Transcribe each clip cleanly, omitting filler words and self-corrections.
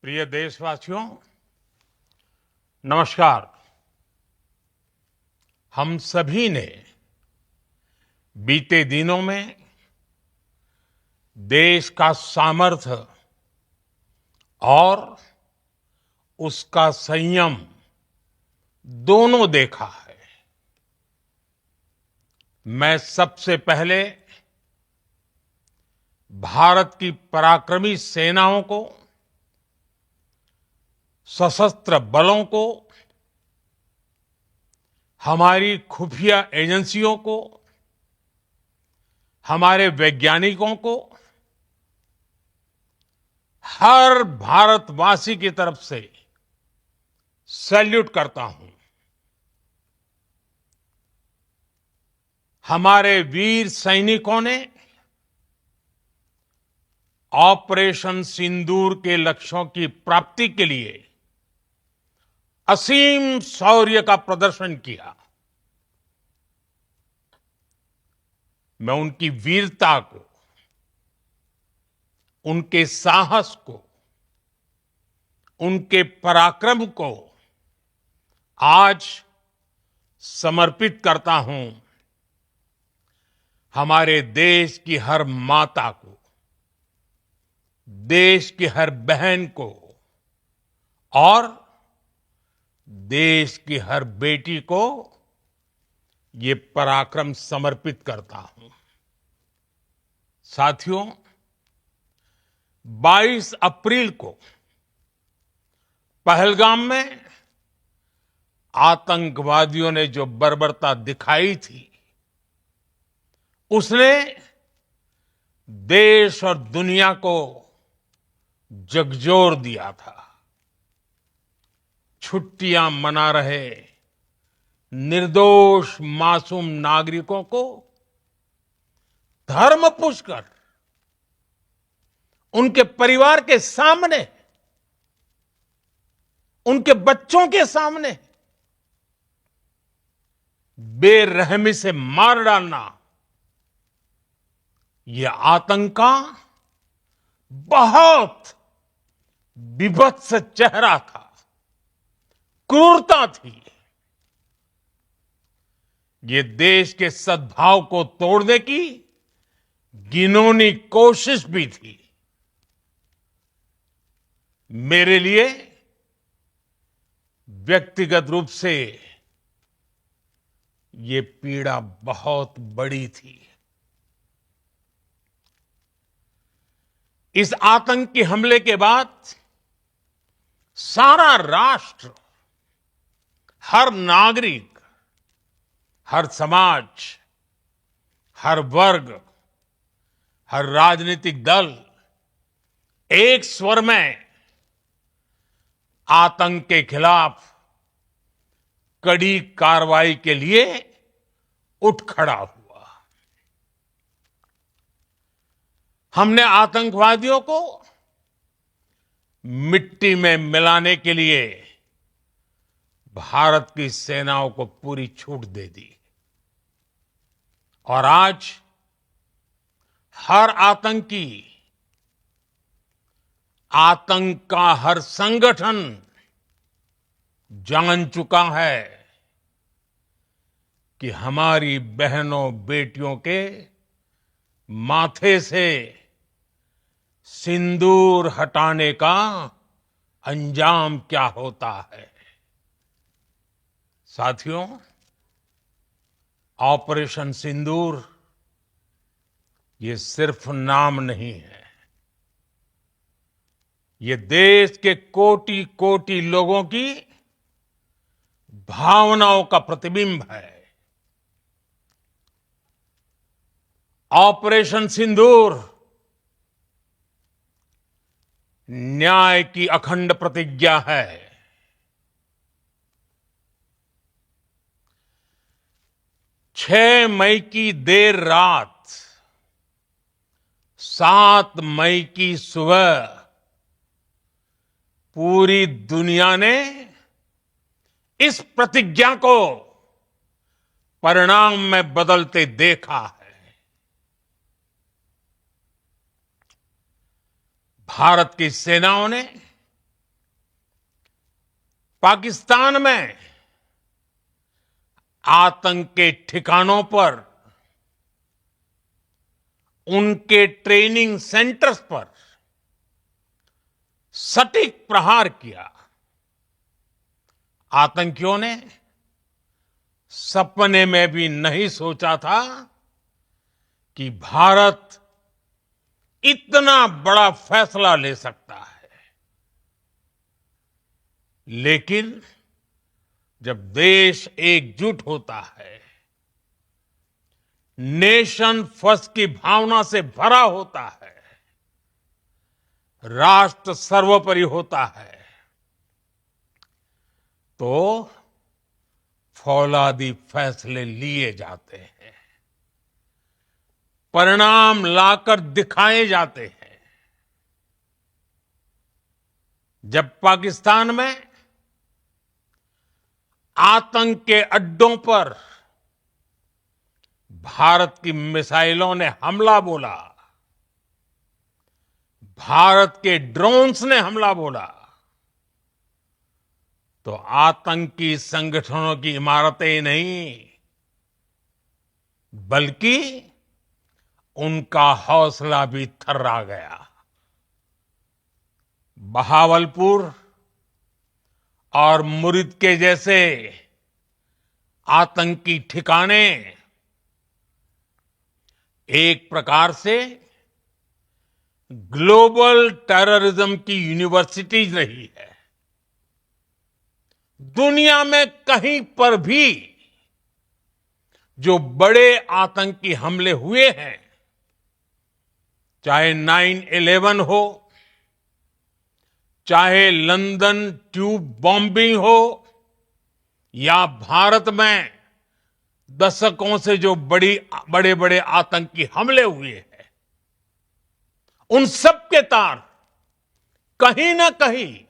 प्रिय देशवासियों, नमस्कार। हम सभी ने बीते दिनों में देश का सामर्थ्य और उसका संयम दोनों देखा है। मैं सबसे पहले भारत की पराक्रमी सेनाओं को, सशस्त्र बलों को, हमारी खुफिया एजेंसियों को, हमारे वैज्ञानिकों को, हर भारतवासी की तरफ से सैल्यूट करता हूं। हमारे वीर सैनिकों ने ऑपरेशन सिंदूर के लक्ष्यों की प्राप्ति के लिए असीम शौर्य का प्रदर्शन किया। मैं उनकी वीरता को, उनके साहस को, उनके पराक्रम को आज समर्पित करता हूं। हमारे देश की हर माता को, देश की हर बहन को और देश की हर बेटी को ये पराक्रम समर्पित करता हूं। साथियों, 22 अप्रैल को पहलगाम में आतंकवादियों ने जो बर्बरता दिखाई थी, उसने देश और दुनिया को झकझोर दिया था। छुट्टियां मना रहे निर्दोष मासूम नागरिकों को धर्म पूछकर उनके परिवार के सामने, उनके बच्चों के सामने बेरहमी से मार डालना, यह आतंक का बहुत विभत्स चेहरा था, क्रूरता थी। ये देश के सद्भाव को तोड़ने की घिनौनी कोशिश भी थी। मेरे लिए व्यक्तिगत रूप से ये पीड़ा बहुत बड़ी थी। इस आतंकी हमले के बाद सारा राष्ट्र, हर नागरिक, हर समाज, हर वर्ग, हर राजनीतिक दल एक स्वर में आतंक के खिलाफ कड़ी कार्रवाई के लिए उठ खड़ा हुआ। हमने आतंकवादियों को मिट्टी में मिलाने के लिए भारत की सेनाओं को पूरी छूट दे दी और आज हर आतंकी, आतंक का हर संगठन जान चुका है कि हमारी बहनों बेटियों के माथे से सिंदूर हटाने का अंजाम क्या होता है। साथियों, ऑपरेशन सिंदूर ये सिर्फ नाम नहीं है, ये देश के कोटि कोटि लोगों की भावनाओं का प्रतिबिंब है। ऑपरेशन सिंदूर न्याय की अखंड प्रतिज्ञा है। 6 मई की देर रात, 7 मई की सुबह पूरी दुनिया ने इस प्रतिज्ञा को परिणाम में बदलते देखा है। भारत की सेनाओं ने पाकिस्तान में आतंक के ठिकानों पर, उनके ट्रेनिंग सेंटर्स पर सटीक प्रहार किया। आतंकियों ने सपने में भी नहीं सोचा था कि भारत इतना बड़ा फैसला ले सकता है। लेकिन जब देश एकजुट होता है, नेशन फर्स्ट की भावना से भरा होता है, राष्ट्र सर्वोपरि होता है, तो फौलादी फैसले लिए जाते हैं, परिणाम लाकर दिखाए जाते हैं। जब पाकिस्तान में आतंक के अड्डों पर भारत की मिसाइलों ने हमला बोला, भारत के ड्रोन्स ने हमला बोला, तो आतंकी संगठनों की इमारतें नहीं, बल्कि उनका हौसला भी थर्रा गया। बहावलपुर और मुरिद के जैसे आतंकी ठिकाने एक प्रकार से ग्लोबल टेररिज्म की यूनिवर्सिटीज रही है। दुनिया में कहीं पर भी जो बड़े आतंकी हमले हुए हैं, चाहे 9/11 हो, चाहे लंदन ट्यूब बॉम्बिंग हो, या भारत में दशकों से जो बड़े बड़े आतंकी हमले हुए हैं, उन सब के तार कहीं ना कहीं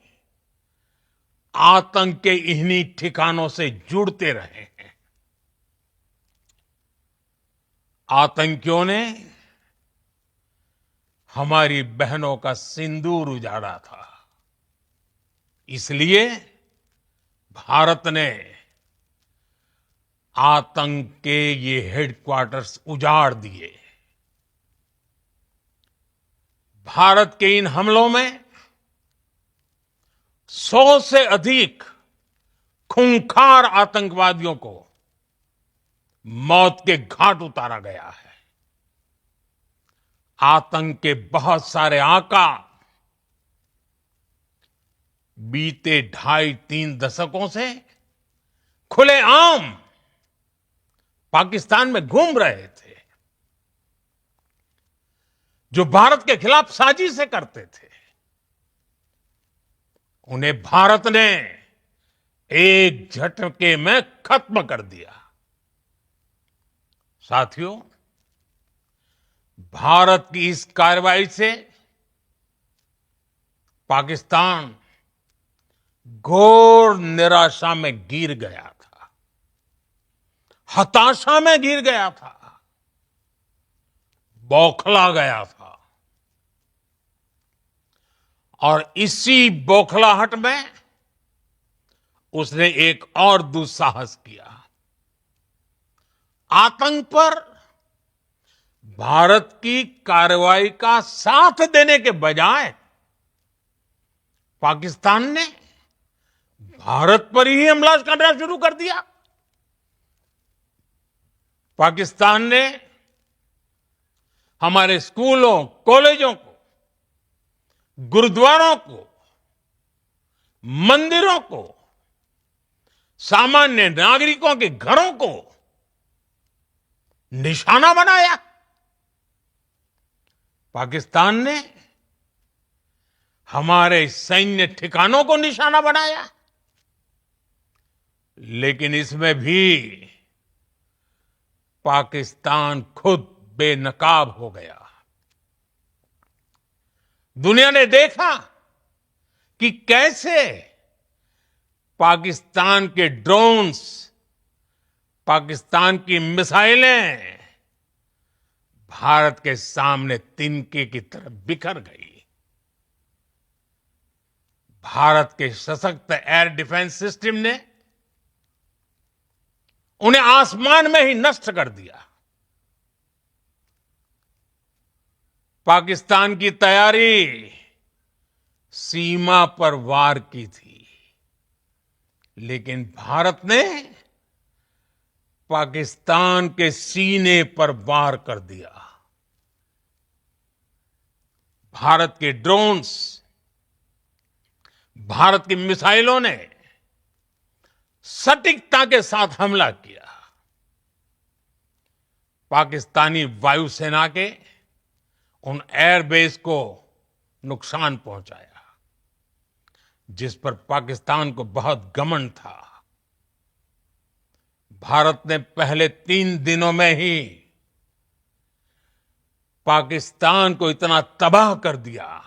आतंक के इन्हीं ठिकानों से जुड़ते रहे हैं। आतंकियों ने हमारी बहनों का सिंदूर उजाड़ा था, इसलिए भारत ने आतंक के ये हेडक्वार्टर्स उजाड़ दिए। भारत के इन हमलों में 100 से अधिक खूंखार आतंकवादियों को मौत के घाट उतारा गया है। आतंक के बहुत सारे आका बीते 2.5-3 दशकों से खुलेआम पाकिस्तान में घूम रहे थे, जो भारत के खिलाफ साजिशें करते थे। उन्हें भारत ने एक झटके में खत्म कर दिया। साथियों, भारत की इस कार्रवाई से पाकिस्तान घोर निराशा में गिर गया था, हताशा में गिर गया था, बौखला गया था। और इसी बौखलाहट में उसने एक और दुस्साहस किया। आतंक पर भारत की कार्रवाई का साथ देने के बजाय पाकिस्तान ने भारत पर ही हमला करना शुरू कर दिया। पाकिस्तान ने हमारे स्कूलों, कॉलेजों को, गुरुद्वारों को, मंदिरों को, सामान्य नागरिकों के घरों को निशाना बनाया। पाकिस्तान ने हमारे सैन्य ठिकानों को निशाना बनाया। लेकिन इसमें भी पाकिस्तान खुद बेनकाब हो गया। दुनिया ने देखा कि कैसे पाकिस्तान के ड्रोन्स, पाकिस्तान की मिसाइलें भारत के सामने तिनके की तरह बिखर गई। भारत के सशक्त एयर डिफेंस सिस्टम ने उन्हें आसमान में ही नष्ट कर दिया। पाकिस्तान की तैयारी सीमा पर वार की थी, लेकिन भारत ने पाकिस्तान के सीने पर वार कर दिया। भारत के ड्रोन्स, भारत की मिसाइलों ने सटीकता के साथ हमला किया। पाकिस्तानी वायुसेना के उन एयरबेस को नुकसान पहुंचाया, जिस पर पाकिस्तान को बहुत घमंड था। भारत ने पहले 3 दिनों में ही पाकिस्तान को इतना तबाह कर दिया,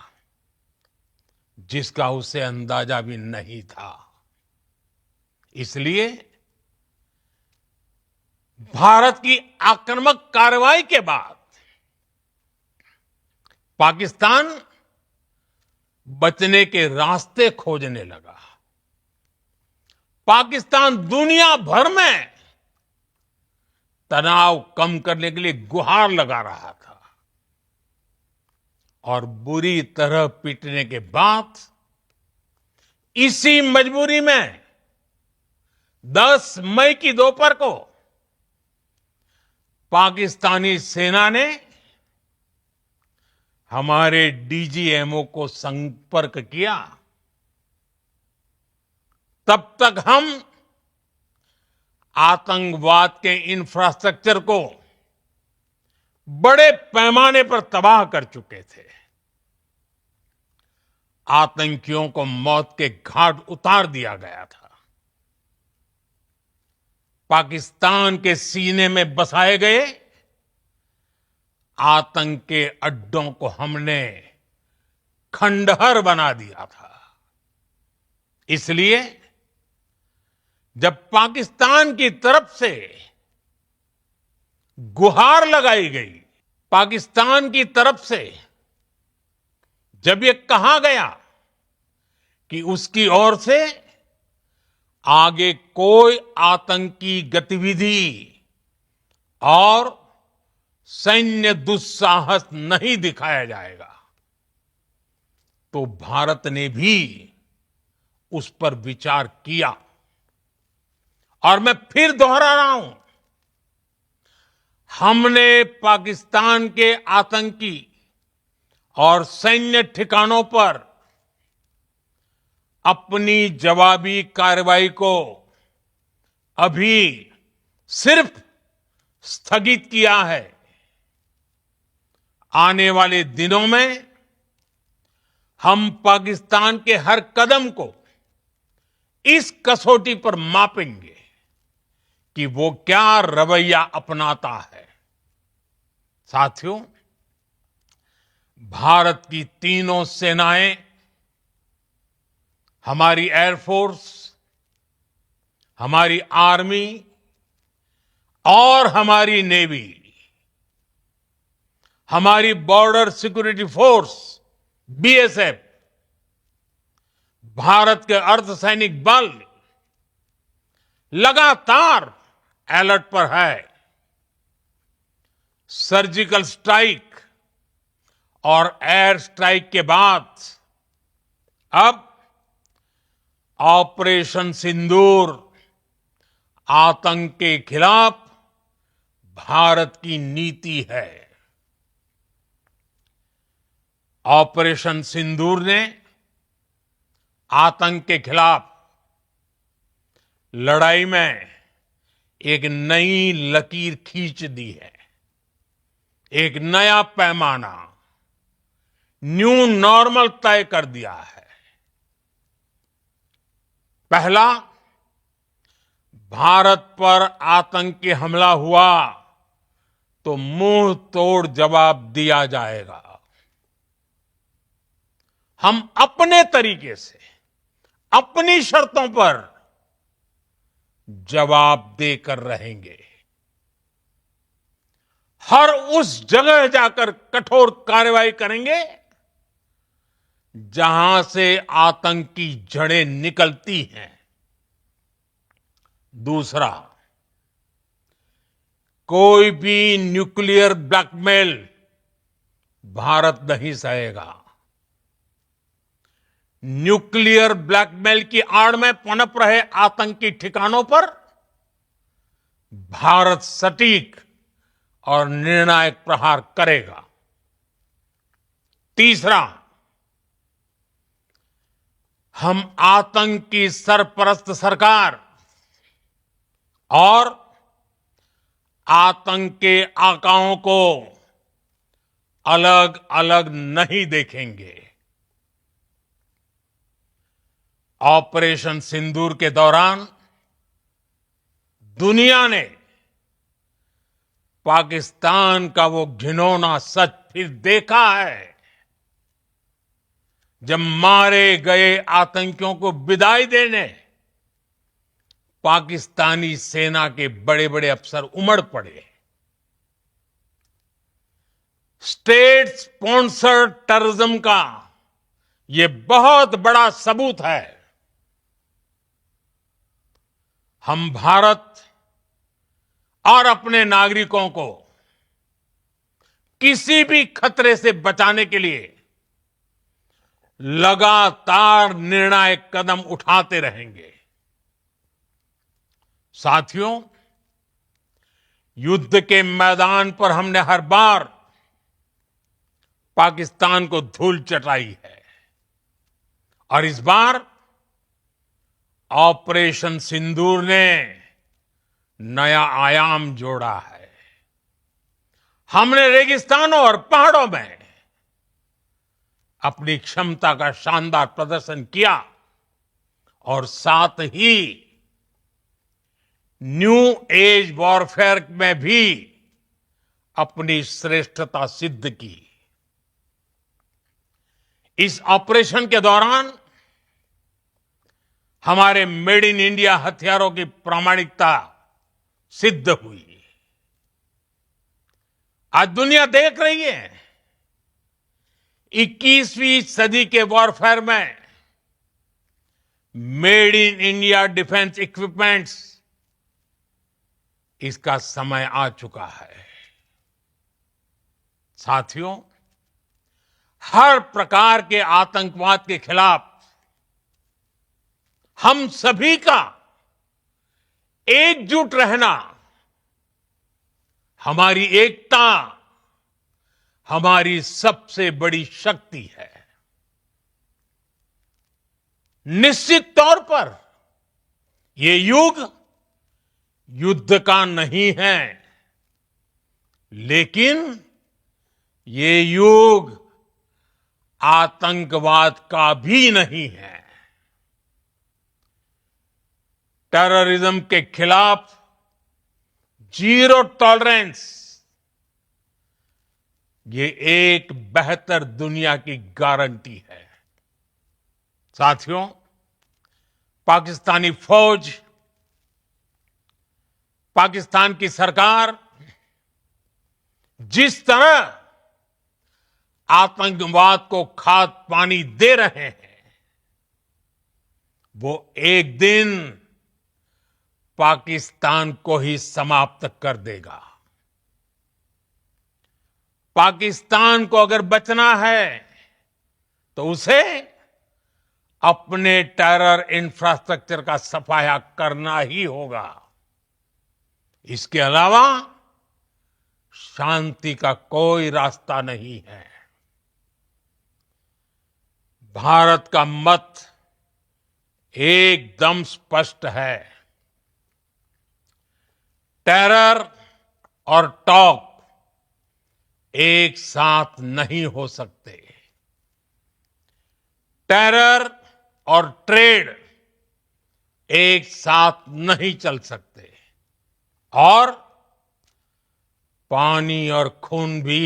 जिसका उसे अंदाजा भी नहीं था। इसलिए भारत की आक्रामक कार्रवाई के बाद पाकिस्तान बचने के रास्ते खोजने लगा। पाकिस्तान दुनिया भर में तनाव कम करने के लिए गुहार लगा रहा था, और बुरी तरह पीटने के बाद इसी मजबूरी में 10 मई की दोपहर को पाकिस्तानी सेना ने हमारे डीजीएमओ को संपर्क किया। तब तक हम आतंकवाद के इंफ्रास्ट्रक्चर को बड़े पैमाने पर तबाह कर चुके थे। आतंकियों को मौत के घाट उतार दिया गया था। पाकिस्तान के सीने में बसाए गए आतंक के अड्डों को हमने खंडहर बना दिया था। इसलिए जब पाकिस्तान की तरफ से गुहार लगाई गई, पाकिस्तान की तरफ से जब ये कहा गया कि उसकी ओर से आगे कोई आतंकी गतिविधि और सैन्य दुस्साहस नहीं दिखाया जाएगा, तो भारत ने भी उस पर विचार किया। और मैं फिर दोहरा रहा हूं, हमने पाकिस्तान के आतंकी और सैन्य ठिकानों पर अपनी जवाबी कार्रवाई को अभी सिर्फ स्थगित किया है। आने वाले दिनों में हम पाकिस्तान के हर कदम को इस कसौटी पर मापेंगे कि वो क्या रवैया अपनाता है। साथियों, भारत की तीनों सेनाएं, हमारी एयरफोर्स, हमारी आर्मी और हमारी नेवी, हमारी border security force BSF, Bharat के अर्धसैनिक बल लगातार अलर्ट पर है। सर्जिकल स्ट्राइक और एयर स्ट्राइक के बाद अब ऑपरेशन सिंदूर आतंक के खिलाफ भारत की नीति है। ऑपरेशन सिंदूर ने आतंक के खिलाफ लड़ाई में एक नई लकीर खींच दी है, एक नया पैमाना, न्यू नॉर्मल तय कर दिया है। पहला, भारत पर आतंकी हमला हुआ तो मुंह तोड़ जवाब दिया जाएगा। हम अपने तरीके से, अपनी शर्तों पर जवाब देकर रहेंगे। हर उस जगह जाकर कठोर कार्रवाई करेंगे जहां से आतंक की जड़ें निकलती हैं। दूसरा, कोई भी न्यूक्लियर ब्लैकमेल भारत नहीं सहेगा। न्यूक्लियर ब्लैकमेल की आड़ में पनप रहे आतंकी ठिकानों पर भारत सटीक और निर्णायक प्रहार करेगा। तीसरा, हम आतंक की सरपरस्त सरकार और आतंक के आकाओं को अलग अलग नहीं देखेंगे। ऑपरेशन सिंदूर के दौरान दुनिया ने पाकिस्तान का वो घिनौना सच फिर देखा है, जब मारे गए आतंकियों को विदाई देने पाकिस्तानी सेना के बड़े बड़े अफसर उमड़ पड़े। स्टेट स्पॉन्सर्ड टेररिज्म का ये बहुत बड़ा सबूत है। हम भारत और अपने नागरिकों को किसी भी खतरे से बचाने के लिए लगातार निर्णायक कदम उठाते रहेंगे। साथियों, युद्ध के मैदान पर हमने हर बार पाकिस्तान को धूल चटाई है और इस बार ऑपरेशन सिंदूर ने नया आयाम जोड़ा है। हमने रेगिस्तानों और पहाड़ों में अपनी क्षमता का शानदार प्रदर्शन किया और साथ ही न्यू एज वॉरफेयर में भी अपनी श्रेष्ठता सिद्ध की। इस ऑपरेशन के दौरान हमारे मेड इन इंडिया हथियारों की प्रामाणिकता सिद्ध हुई। आज दुनिया देख रही है 21वीं सदी के वॉरफेयर में made in India defence equipments, इसका समय आ चुका है। साथियों, हर प्रकार के आतंकवाद के खिलाफ हम सभी का एकजुट रहना, हमारी एकता हमारी सबसे बड़ी शक्ति है। निश्चित तौर पर ये युग युद्ध का नहीं है, लेकिन ये युग आतंकवाद का भी नहीं है। टेररिज्म के खिलाफ जीरो टॉलरेंस, ये एक बेहतर दुनिया की गारंटी है। साथियों, पाकिस्तानी फौज, पाकिस्तान की सरकार जिस तरह आतंकवाद को खाद पानी दे रहे हैं, वो एक दिन पाकिस्तान को ही समाप्त कर देगा। पाकिस्तान को अगर बचना है तो उसे अपने टेरर इंफ्रास्ट्रक्चर का सफाया करना ही होगा। इसके अलावा शांति का कोई रास्ता नहीं है। भारत का मत एकदम स्पष्ट है। टेरर और टॉक एक साथ नहीं हो सकते। टेरर और ट्रेड एक साथ नहीं चल सकते और पानी और खून भी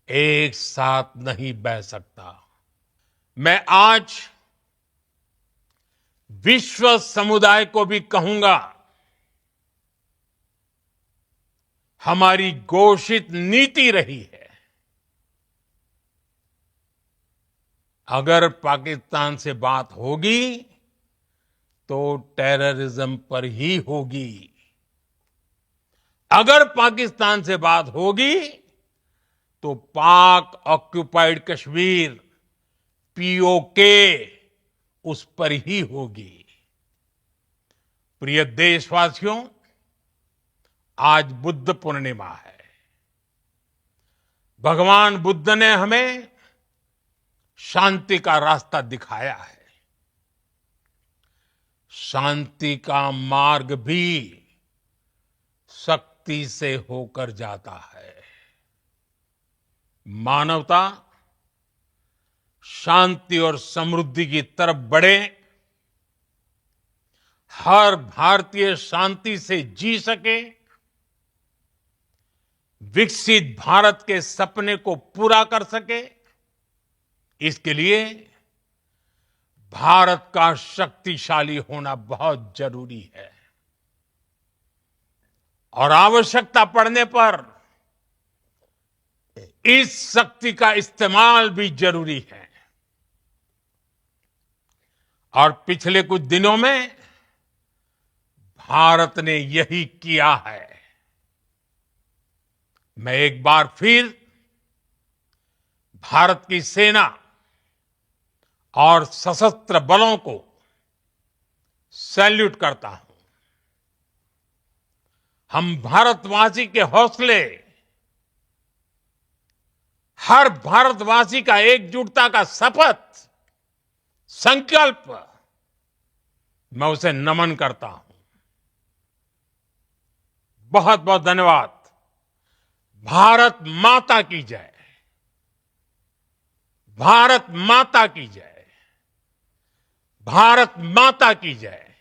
एक साथ नहीं बह सकता। मैं आज विश्व समुदाय को भी कहूंगा, हमारी घोषित नीति रही है अगर पाकिस्तान से बात होगी तो टेररिज्म पर ही होगी। अगर पाकिस्तान से बात होगी तो पाक ऑक्युपाइड कश्मीर पीओके उस पर ही होगी। प्रिय देशवासियों, आज बुद्ध पूर्णिमा है। भगवान बुद्ध ने हमें शांति का रास्ता दिखाया है। शांति का मार्ग भी शक्ति से होकर जाता है। मानवता शांति और समृद्धि की तरफ बढ़े, हर भारतीय शांति से जी सके, विकसित भारत के सपने को पूरा कर सके, इसके लिए भारत का शक्तिशाली होना बहुत जरूरी है। और आवश्यकता पड़ने पर इस शक्ति का इस्तेमाल भी जरूरी है। और पिछले कुछ दिनों में भारत ने यही किया है। मैं एक बार फिर भारत की सेना और सशस्त्र बलों को सैल्यूट करता हूं। हम भारतवासी के हौसले, हर भारतवासी का एकजुटता का शपथ, संकल्प, मैं उसे नमन करता हूं। बहुत बहुत धन्यवाद। भारत माता की जय। भारत माता की जय। भारत माता की जय।